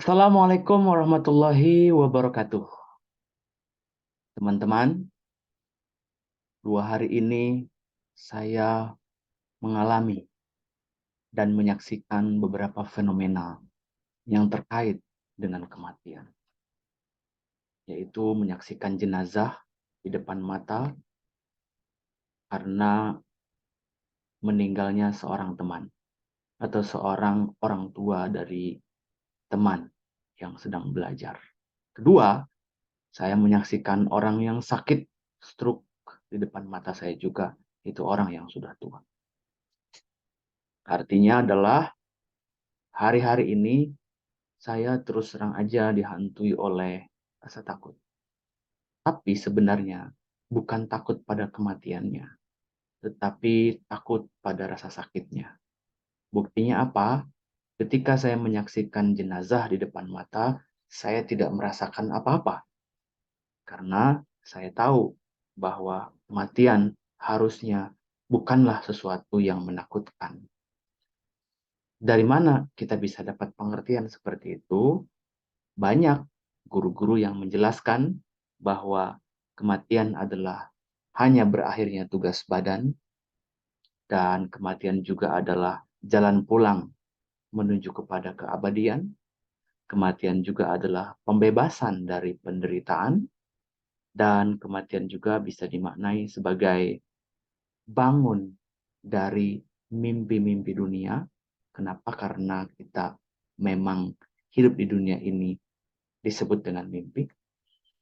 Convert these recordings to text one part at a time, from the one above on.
Assalamualaikum warahmatullahi wabarakatuh. Teman-teman, 2 hari ini saya mengalami dan menyaksikan beberapa fenomena yang terkait dengan kematian, yaitu menyaksikan jenazah di depan mata karena meninggalnya seorang teman atau seorang orang tua dari teman yang sedang belajar. Kedua, saya menyaksikan orang yang sakit stroke di depan mata saya juga. Itu orang yang sudah tua. Artinya adalah hari-hari ini saya terus terang aja dihantui oleh rasa takut. Tapi sebenarnya bukan takut pada kematiannya, tetapi takut pada rasa sakitnya. Buktinya apa? Ketika saya menyaksikan jenazah di depan mata, saya tidak merasakan apa-apa. Karena saya tahu bahwa kematian harusnya bukanlah sesuatu yang menakutkan. Dari mana kita bisa dapat pengertian seperti itu? Banyak guru-guru yang menjelaskan bahwa kematian adalah hanya berakhirnya tugas badan, dan kematian juga adalah jalan pulang menuju kepada keabadian. Kematian juga adalah pembebasan dari penderitaan, dan kematian juga bisa dimaknai sebagai bangun dari mimpi-mimpi dunia. Kenapa? Karena kita memang hidup di dunia ini disebut dengan mimpi.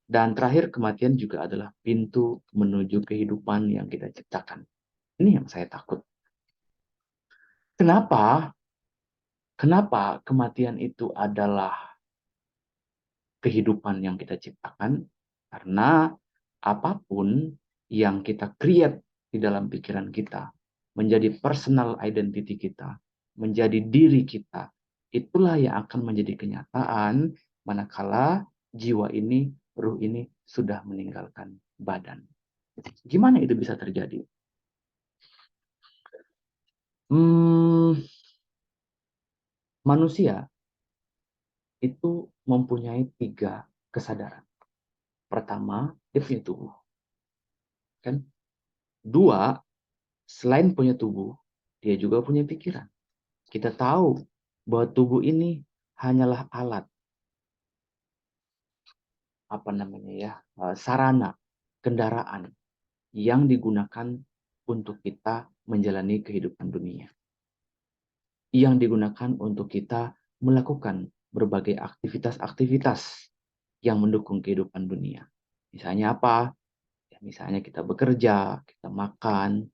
Dan terakhir, kematian juga adalah pintu menuju kehidupan yang kita ciptakan. Ini yang saya takut. Kenapa? Kenapa kematian itu adalah kehidupan yang kita ciptakan? Karena apapun yang kita create di dalam pikiran kita, menjadi personal identity kita, menjadi diri kita, itulah yang akan menjadi kenyataan manakala jiwa ini, ruh ini sudah meninggalkan badan. Gimana itu bisa terjadi? Manusia itu mempunyai 3 kesadaran. Pertama, dia punya tubuh. Kan? 2, selain punya tubuh, dia juga punya pikiran. Kita tahu bahwa tubuh ini hanyalah alat, sarana, kendaraan yang digunakan untuk kita menjalani kehidupan dunia. Yang digunakan untuk kita melakukan berbagai aktivitas-aktivitas yang mendukung kehidupan dunia. Misalnya apa? Ya, misalnya kita bekerja, kita makan,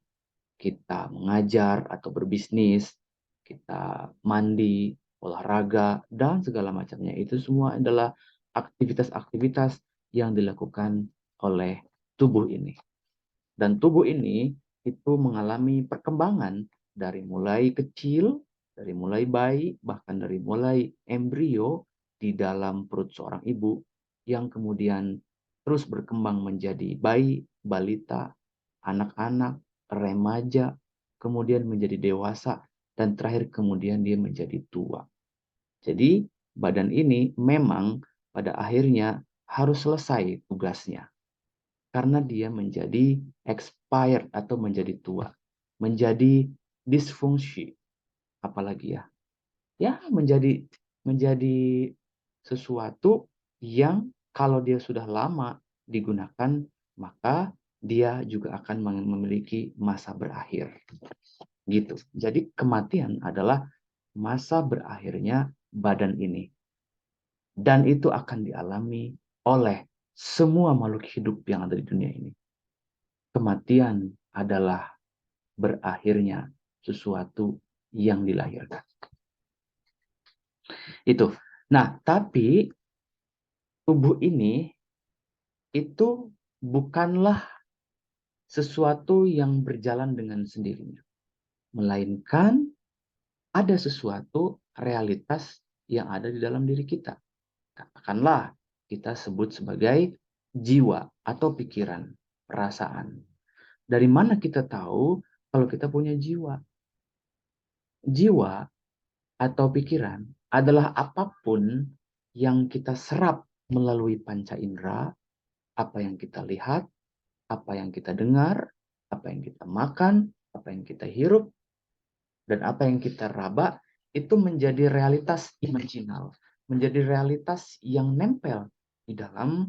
kita mengajar atau berbisnis, kita mandi, olahraga, dan segala macamnya. Itu semua adalah aktivitas-aktivitas yang dilakukan oleh tubuh ini. Dan tubuh ini itu mengalami perkembangan dari mulai kecil, dari mulai bayi, bahkan dari mulai embrio di dalam perut seorang ibu, yang kemudian terus berkembang menjadi bayi, balita, anak-anak, remaja, kemudian menjadi dewasa, dan terakhir kemudian dia menjadi tua. Jadi badan ini memang pada akhirnya harus selesai tugasnya. Karena dia menjadi expired atau menjadi tua. Menjadi disfungsi. Apalagi ya. Ya menjadi sesuatu yang kalau dia sudah lama digunakan, maka dia juga akan memiliki masa berakhir. Gitu. Jadi kematian adalah masa berakhirnya badan ini. Dan itu akan dialami oleh semua makhluk hidup yang ada di dunia ini. Kematian adalah berakhirnya sesuatu yang dilahirkan. Itu. Nah, tapi tubuh ini itu bukanlah sesuatu yang berjalan dengan sendirinya. Melainkan ada sesuatu realitas yang ada di dalam diri kita. Katakanlah kita sebut sebagai jiwa atau pikiran, perasaan. Dari mana kita tahu kalau kita punya jiwa? Jiwa atau pikiran adalah apapun yang kita serap melalui panca indera, apa yang kita lihat, apa yang kita dengar, apa yang kita makan, apa yang kita hirup, dan apa yang kita raba, itu menjadi realitas imajinal, menjadi realitas yang nempel di dalam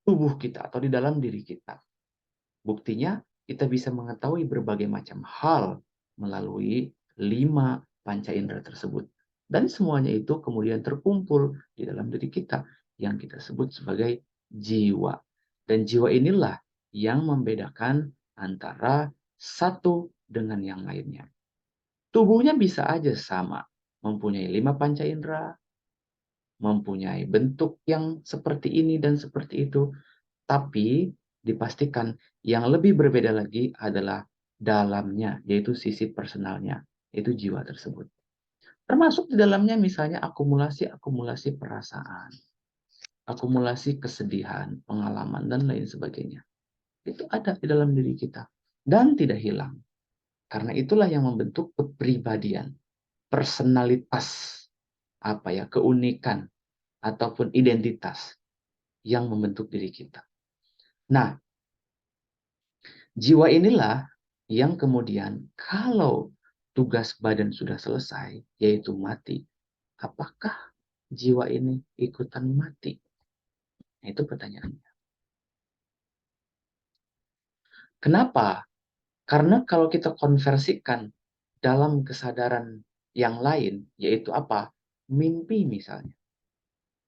tubuh kita atau di dalam diri kita. Buktinya, kita bisa mengetahui berbagai macam hal melalui 5 panca indera tersebut. Dan semuanya itu kemudian terkumpul di dalam diri kita yang kita sebut sebagai jiwa. Dan jiwa inilah yang membedakan antara satu dengan yang lainnya. Tubuhnya bisa aja sama, mempunyai 5 panca indera, mempunyai bentuk yang seperti ini dan seperti itu, tapi dipastikan yang lebih berbeda lagi adalah dalamnya, yaitu sisi personalnya, yaitu jiwa tersebut. Termasuk di dalamnya misalnya akumulasi perasaan, akumulasi kesedihan, pengalaman, dan lain sebagainya. Itu ada di dalam diri kita dan tidak hilang. Karena itulah yang membentuk kepribadian, personalitas, keunikan ataupun identitas yang membentuk diri kita. Nah, jiwa inilah yang kemudian kalau tugas badan sudah selesai, yaitu mati, apakah jiwa ini ikutan mati? Nah, itu pertanyaannya. Kenapa? Karena kalau kita konversikan dalam kesadaran yang lain, yaitu apa? Mimpi misalnya.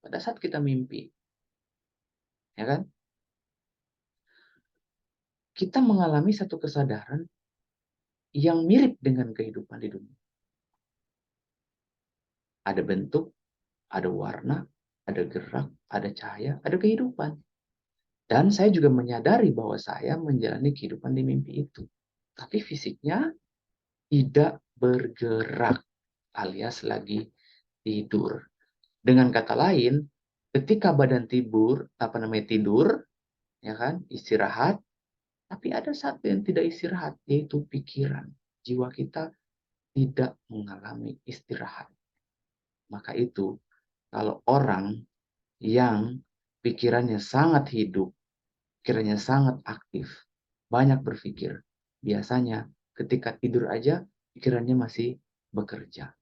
Pada saat kita mimpi, ya kan? Kita mengalami satu kesadaran yang mirip dengan kehidupan di dunia. Ada bentuk, ada warna, ada gerak, ada cahaya, ada kehidupan. Dan saya juga menyadari bahwa saya menjalani kehidupan di mimpi itu. Tapi fisiknya tidak bergerak alias lagi tidur. Dengan kata lain, ketika badan tidur, ya kan, istirahat, tapi ada satu yang tidak istirahat, yaitu pikiran. Jiwa kita tidak mengalami istirahat. Maka itu, kalau orang yang pikirannya sangat hidup, pikirannya sangat aktif, banyak berpikir, biasanya ketika tidur aja pikirannya masih bekerja.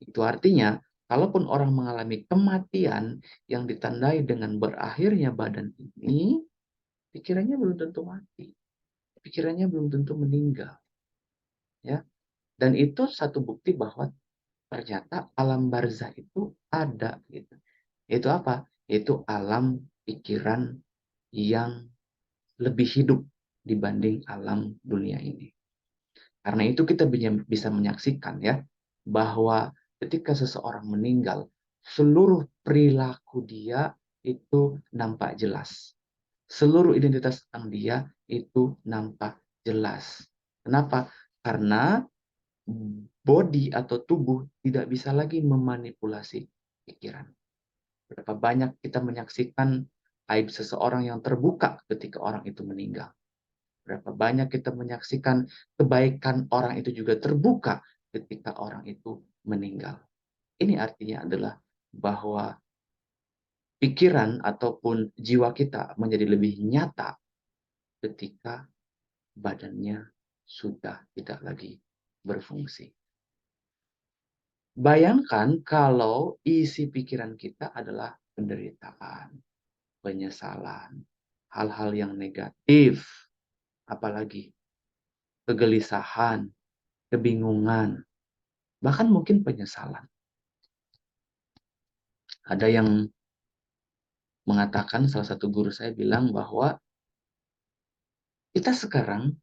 Itu artinya, kalaupun orang mengalami kematian yang ditandai dengan berakhirnya badan ini, pikirannya belum tentu mati. Pikirannya belum tentu meninggal. Ya. Dan itu satu bukti bahwa ternyata alam barzah itu ada. Gitu. Itu apa? Itu alam pikiran yang lebih hidup dibanding alam dunia ini. Karena itu kita bisa menyaksikan ya, bahwa ketika seseorang meninggal, seluruh perilaku dia itu nampak jelas. Seluruh identitas tentang dia itu nampak jelas. Kenapa? Karena body atau tubuh tidak bisa lagi memanipulasi pikiran. Berapa banyak kita menyaksikan aib seseorang yang terbuka ketika orang itu meninggal. Berapa banyak kita menyaksikan kebaikan orang itu juga terbuka ketika orang itu meninggal. Ini artinya adalah bahwa pikiran ataupun jiwa kita menjadi lebih nyata ketika badannya sudah tidak lagi berfungsi. Bayangkan kalau isi pikiran kita adalah penderitaan, penyesalan, hal-hal yang negatif, apalagi kegelisahan, kebingungan, bahkan mungkin penyesalan. Ada yang mengatakan, salah satu guru saya bilang bahwa kita sekarang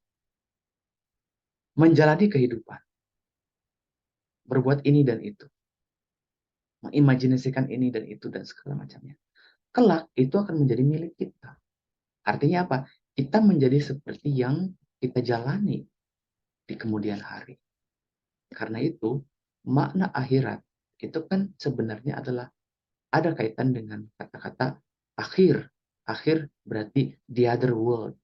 menjalani kehidupan, berbuat ini dan itu, mengimajinasikan ini dan itu dan segala macamnya. Kelak itu akan menjadi milik kita. Artinya apa? Kita menjadi seperti yang kita jalani di kemudian hari. Karena itu, makna akhirat itu kan sebenarnya adalah ada kaitan dengan kata-kata akhir. Akhir berarti the other world.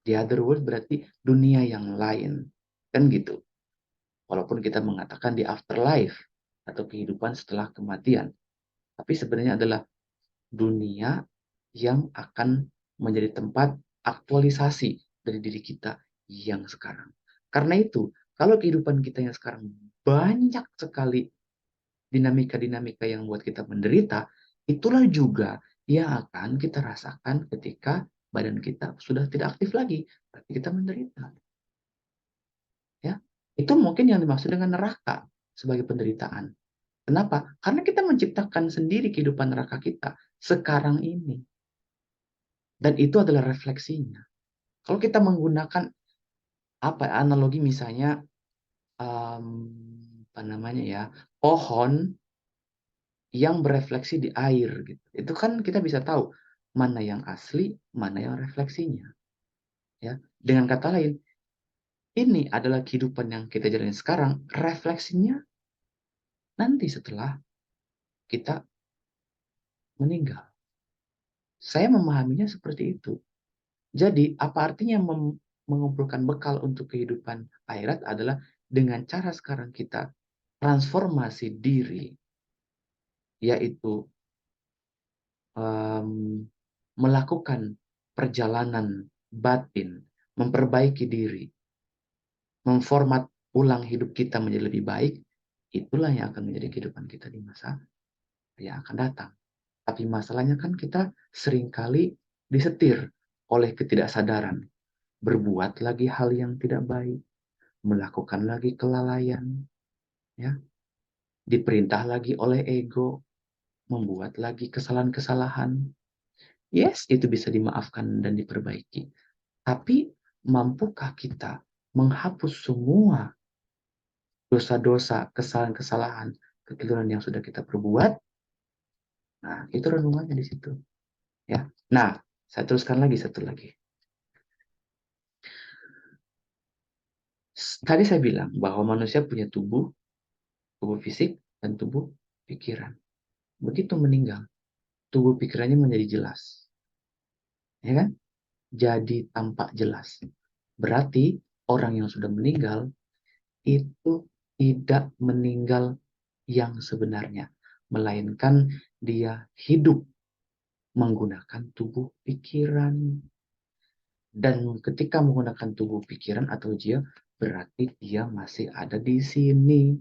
The other world berarti dunia yang lain. Kan gitu. Walaupun kita mengatakan di afterlife atau kehidupan setelah kematian. tapi sebenarnya adalah dunia yang akan menjadi tempat aktualisasi dari diri kita yang sekarang. Karena itu, kalau kehidupan kita yang sekarang banyak sekali dinamika-dinamika yang membuat kita menderita, itulah juga yang akan kita rasakan ketika badan kita sudah tidak aktif lagi, berarti kita menderita. Ya, itu mungkin yang dimaksud dengan neraka sebagai penderitaan. Kenapa? Karena kita menciptakan sendiri kehidupan neraka kita sekarang ini. Dan itu adalah refleksinya. Kalau kita menggunakan analogi misalnya apa namanya ya, pohon yang berefleksi di air gitu. Itu kan kita bisa tahu mana yang asli, mana yang refleksinya. Ya, dengan kata lain, ini adalah kehidupan yang kita jalani sekarang, refleksinya nanti setelah kita meninggal. Saya memahaminya seperti itu. Jadi, apa artinya mengumpulkan bekal untuk kehidupan akhirat adalah dengan cara sekarang kita transformasi diri, yaitu melakukan perjalanan batin, memperbaiki diri, memformat ulang hidup kita menjadi lebih baik, itulah yang akan menjadi kehidupan kita di masa yang akan datang. Tapi masalahnya kan kita seringkali disetir oleh ketidaksadaran, berbuat lagi hal yang tidak baik, melakukan lagi kelalaian, ya, diperintah lagi oleh ego, membuat lagi kesalahan-kesalahan. Yes, itu bisa dimaafkan dan diperbaiki. Tapi mampukah kita menghapus semua dosa-dosa, kesalahan-kesalahan, kekeliruan yang sudah kita perbuat? Nah, itu renungannya di situ. Ya. Nah, saya teruskan lagi satu lagi. Tadi saya bilang bahwa manusia punya tubuh fisik dan tubuh pikiran. Begitu meninggal, tubuh pikirannya menjadi jelas. Ya kan? Jadi tampak jelas. Berarti orang yang sudah meninggal itu tidak meninggal yang sebenarnya, melainkan dia hidup menggunakan tubuh pikiran. Dan ketika menggunakan tubuh pikiran atau jiwa, berarti dia masih ada di sini,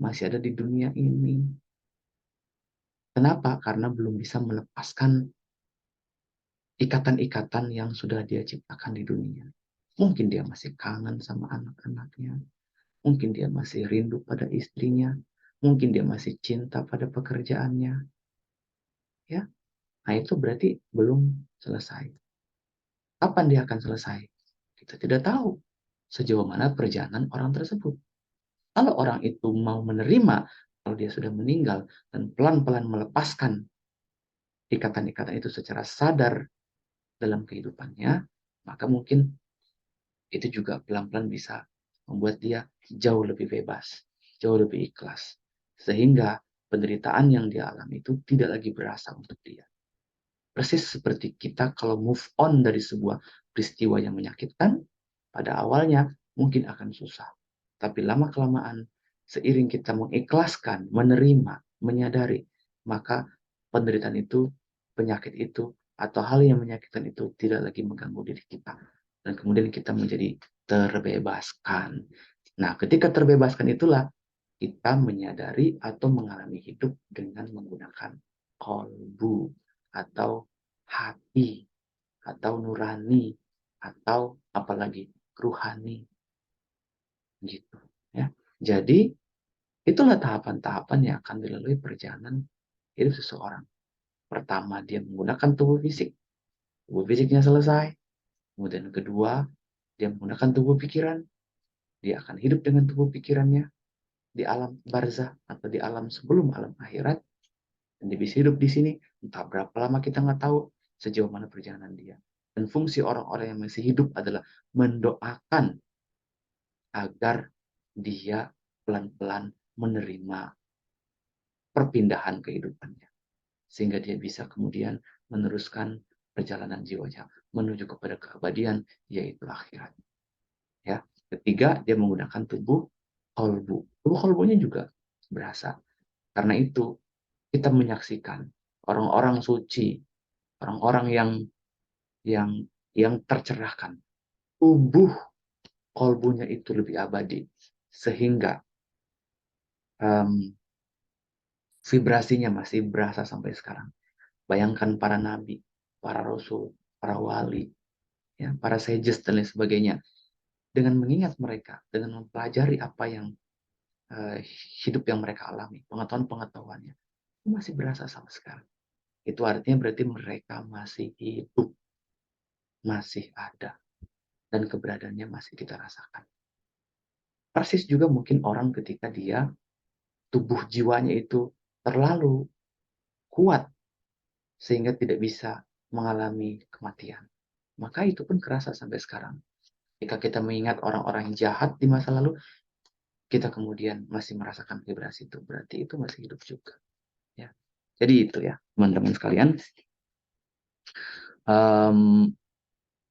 masih ada di dunia ini. Kenapa? Karena belum bisa melepaskan ikatan-ikatan yang sudah dia ciptakan di dunia. Mungkin dia masih kangen sama anak-anaknya. Mungkin dia masih rindu pada istrinya. Mungkin dia masih cinta pada pekerjaannya. Ya, nah itu berarti belum selesai. Kapan dia akan selesai? Kita tidak tahu sejauh mana perjalanan orang tersebut. Kalau orang itu mau menerima kalau dia sudah meninggal dan pelan-pelan melepaskan ikatan-ikatan itu secara sadar dalam kehidupannya, maka mungkin itu juga pelan-pelan bisa membuat dia jauh lebih bebas, jauh lebih ikhlas. Sehingga penderitaan yang dia alami itu tidak lagi berasa untuk dia. Persis seperti kita kalau move on dari sebuah peristiwa yang menyakitkan, pada awalnya mungkin akan susah. Tapi lama-kelamaan, seiring kita mengikhlaskan, menerima, menyadari, maka penderitaan itu, penyakit itu, atau hal yang menyakitkan itu tidak lagi mengganggu diri kita. Dan kemudian kita menjadi terbebaskan. Nah, ketika terbebaskan itulah kita menyadari atau mengalami hidup dengan menggunakan kolbu atau hati atau nurani atau apalagi ruhani gitu ya. Jadi itulah tahapan-tahapan yang akan dilalui perjalanan hidup seseorang. Pertama dia menggunakan tubuh fisiknya selesai. Kemudian kedua dia menggunakan tubuh pikiran, dia akan hidup dengan tubuh pikirannya di alam barzah atau di alam sebelum alam akhirat. Dan dia bisa hidup di sini entah berapa lama kita nggak tahu sejauh mana perjalanan dia. Dan fungsi orang-orang yang masih hidup adalah mendoakan agar dia pelan-pelan menerima perpindahan kehidupannya. Sehingga dia bisa kemudian meneruskan perjalanan jiwanya menuju kepada keabadian, yaitu akhirat. Ya. Ketiga, dia menggunakan tubuh kolbu. Tubuh kolbunya juga berasa. Karena itu, kita menyaksikan orang-orang suci, orang-orang yang yang tercerahkan, tubuh kolbunya itu lebih abadi, sehingga em, vibrasinya masih berasa sampai sekarang. Bayangkan para nabi, para rasul, para wali, ya, para sages dan lain sebagainya. Dengan mengingat mereka, dengan mempelajari apa yang eh, hidup yang mereka alami, pengetahuan-pengetahuannya, itu masih berasa sama sekarang. Itu artinya berarti mereka masih hidup, masih ada, dan keberadaannya masih kita rasakan. Persis juga mungkin orang ketika dia tubuh jiwanya itu terlalu kuat sehingga tidak bisa mengalami kematian. Maka itu pun kerasa sampai sekarang. Jika kita mengingat orang-orang yang jahat di masa lalu, kita kemudian masih merasakan vibrasi itu, berarti itu masih hidup juga. Ya. Jadi itu ya, teman-teman sekalian. Um,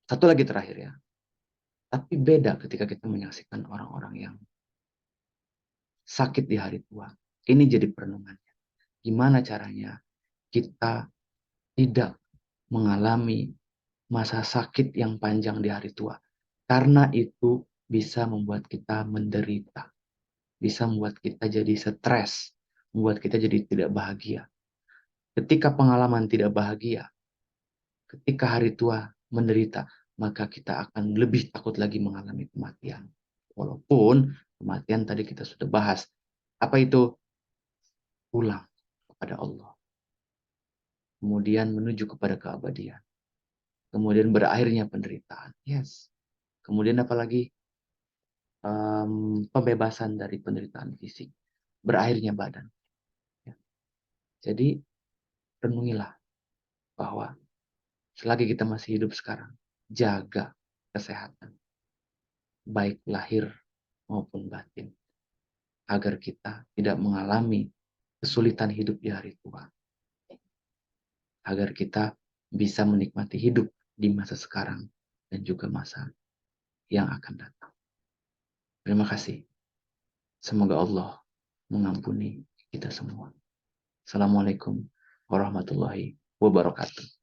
Satu lagi terakhir ya. Tapi beda ketika kita menyaksikan orang-orang yang sakit di hari tua. Ini jadi perenungannya. Gimana caranya kita tidak mengalami masa sakit yang panjang di hari tua. Karena itu bisa membuat kita menderita. Bisa membuat kita jadi stres. Membuat kita jadi tidak bahagia. Ketika pengalaman tidak bahagia, ketika hari tua menderita, maka kita akan lebih takut lagi mengalami kematian. Walaupun kematian tadi kita sudah bahas. Apa itu? Pulang kepada Allah. Kemudian menuju kepada keabadian. Kemudian berakhirnya penderitaan. Yes. Kemudian apalagi pembebasan dari penderitaan fisik. Berakhirnya badan. Ya. Jadi renungilah bahwa selagi kita masih hidup sekarang, jaga kesehatan. Baik lahir maupun batin. Agar kita tidak mengalami kesulitan hidup di hari tua. Agar kita bisa menikmati hidup di masa sekarang dan juga masa yang akan datang. Terima kasih. Semoga Allah mengampuni kita semua. Assalamualaikum warahmatullahi wabarakatuh.